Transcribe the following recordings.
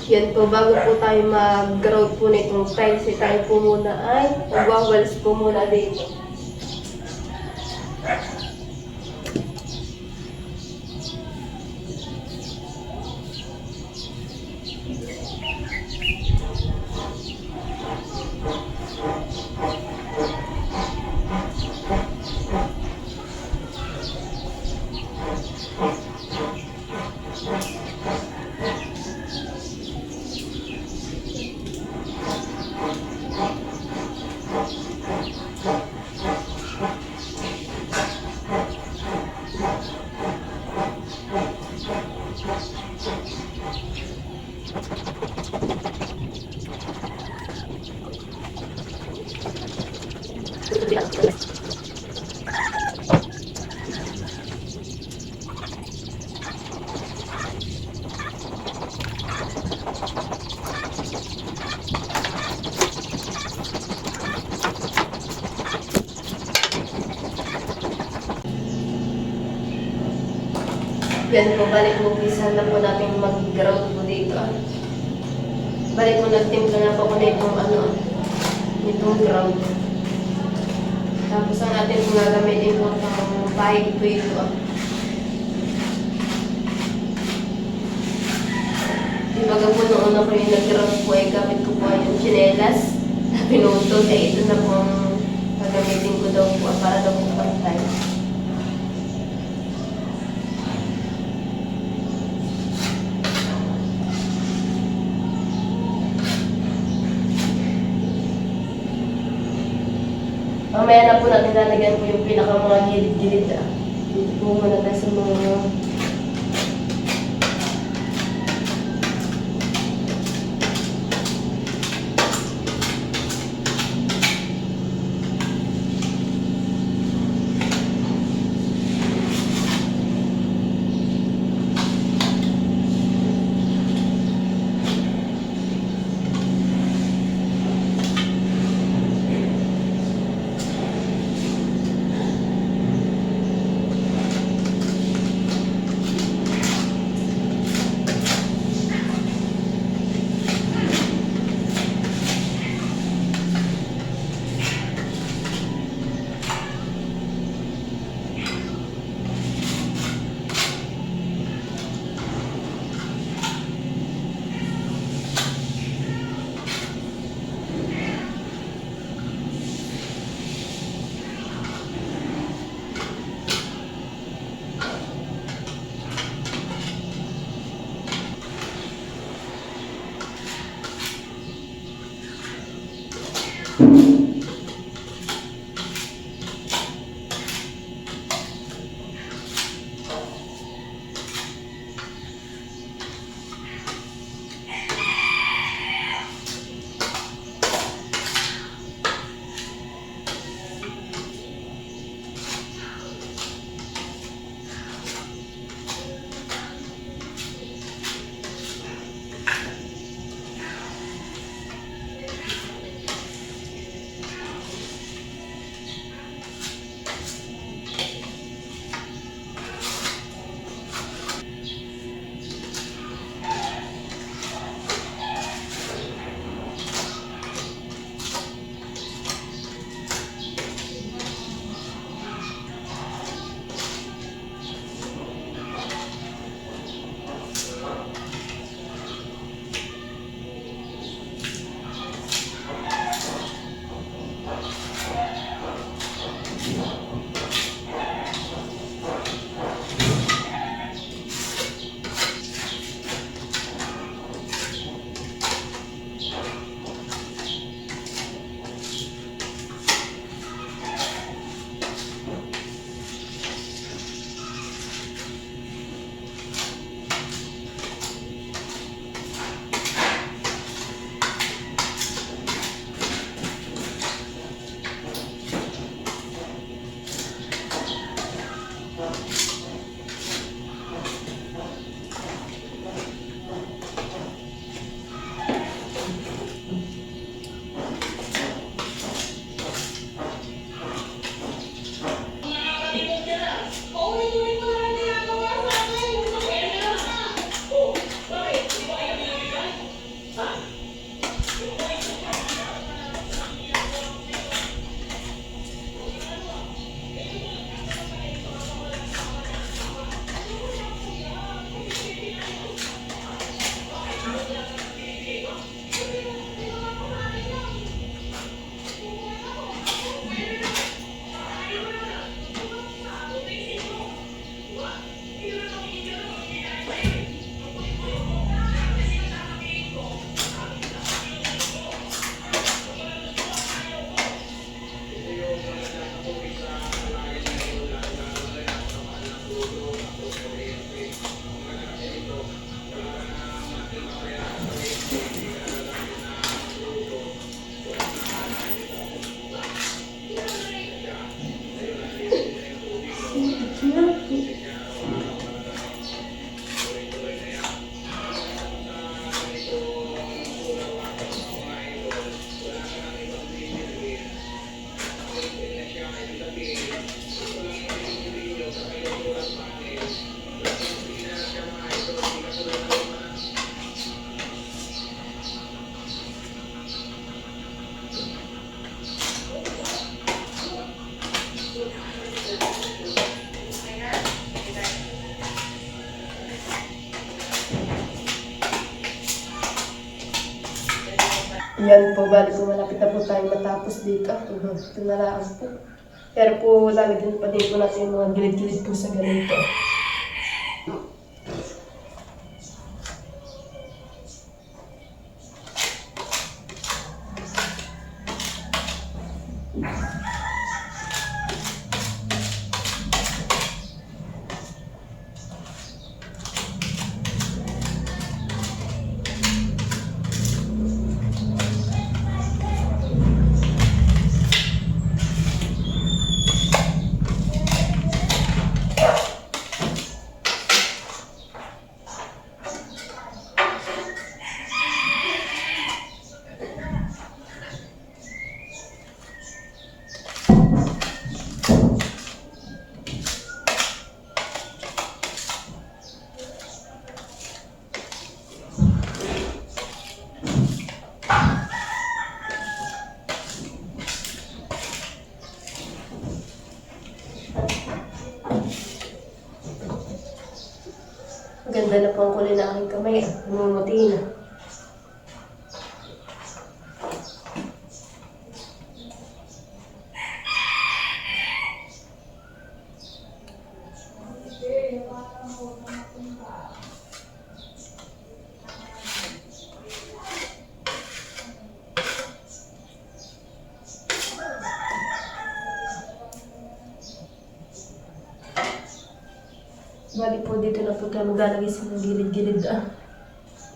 Yan po, bago po tayo mag-grout po nitong tiles, tayo po muna ay magwawalis po muna dito. Yan po, balik po, isa na po natin mag-grout po dito. Balik po, nagtimpla na po ko na itong itong grout. Tapos ang atin po gagamitin po itong pahig po ito. Dibaga po noon ako yung nag-grout po ay gamit ko po yung chinelas na pinutol. Ay ito na po ang gagamitin ko daw po para daw po pantay. Mamaya na po natin lalagyan po yung pinaka mga gilid-gilid. Dito po muna tayo sa mga Yan po, bali po malapit na po tayo matapos dito. Ito na lang po. Pero po, lalagyan pa din po natin yung mga gilid-gilid po sa ganito. Ganda na po ang kulay ng aking kamay. Namumuti na. Bali po dito na po tayo maglalagay sa mga gilid-gilid.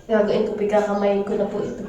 Gagawin ko, pikakamayin ko na po ito.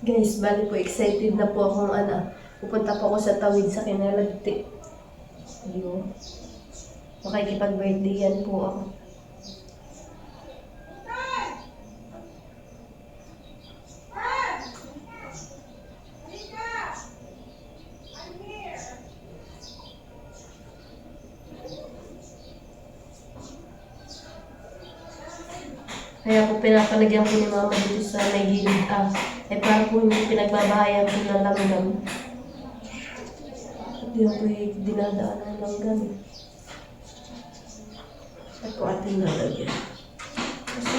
Guys, bali po, excited na po akong pupunta po ako sa Tawid sa Kinalagti. Ayun. Makikipag-birthday yan po ako. Kaya po pinapalagyan po ni Mama dito sa may gilid ay para po hindi pinagbabahayan po ng langgam. At yun po dinadaan ng langgam. At po ating nalagyan. Kasi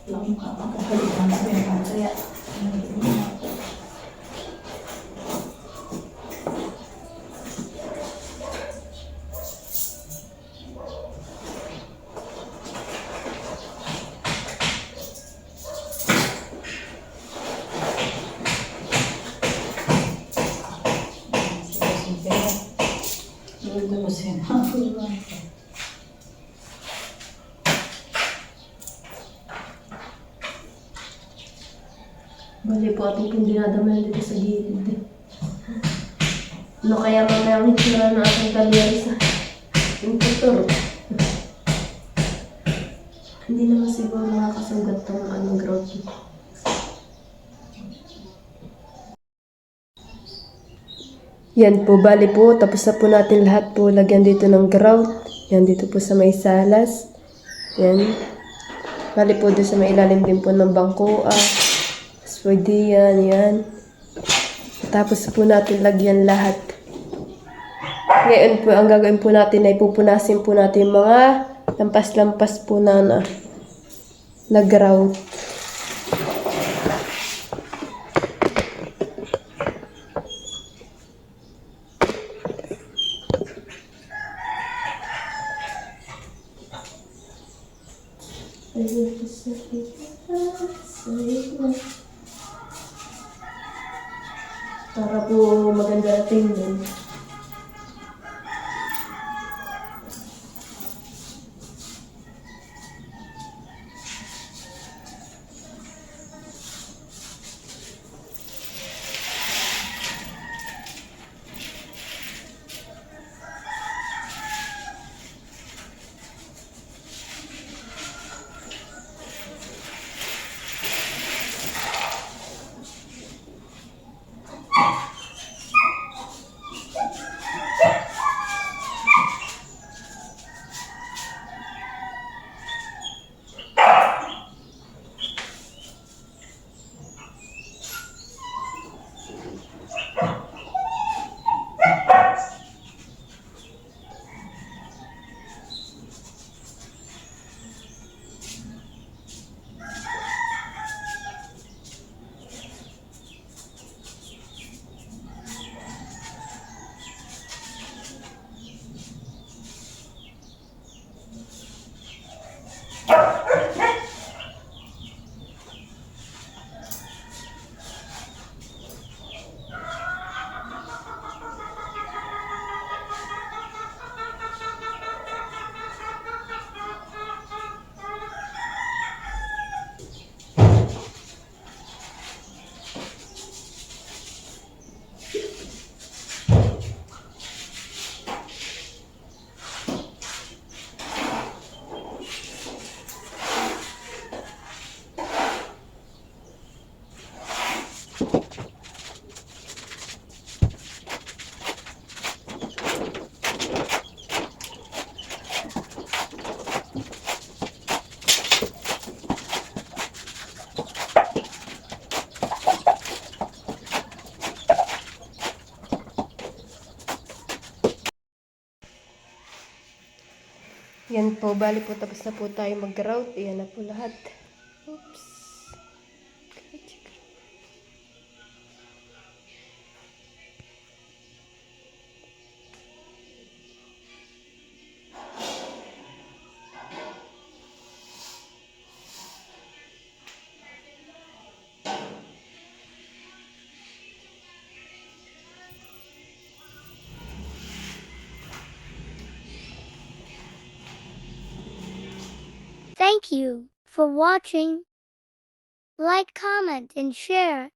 lang makakalitan sa mga kaya bali po ating pong dinadamayan dito sa gilid. Ano kaya mamaya ang hitsura ng ating kalyari sa imputor? Hindi naman siguro makakasugat itong grout. Yan po, bali po, tapos na po natin lahat po lagyan dito ng grout. Yan dito po sa may salas. Yan. Bali po doon sa may ilalim din po ng bangko. Pwede yan. Tapos po natin lagyan lahat. Ngayon po, ang gagawin po natin ay pupunasin po natin mga lampas-lampas po na grout. po maganda tingnan. Yan po, bali po tapos na po tayo mag-grout. Yan na po lahat. Oops. Thank you for watching. Like, comment, and share.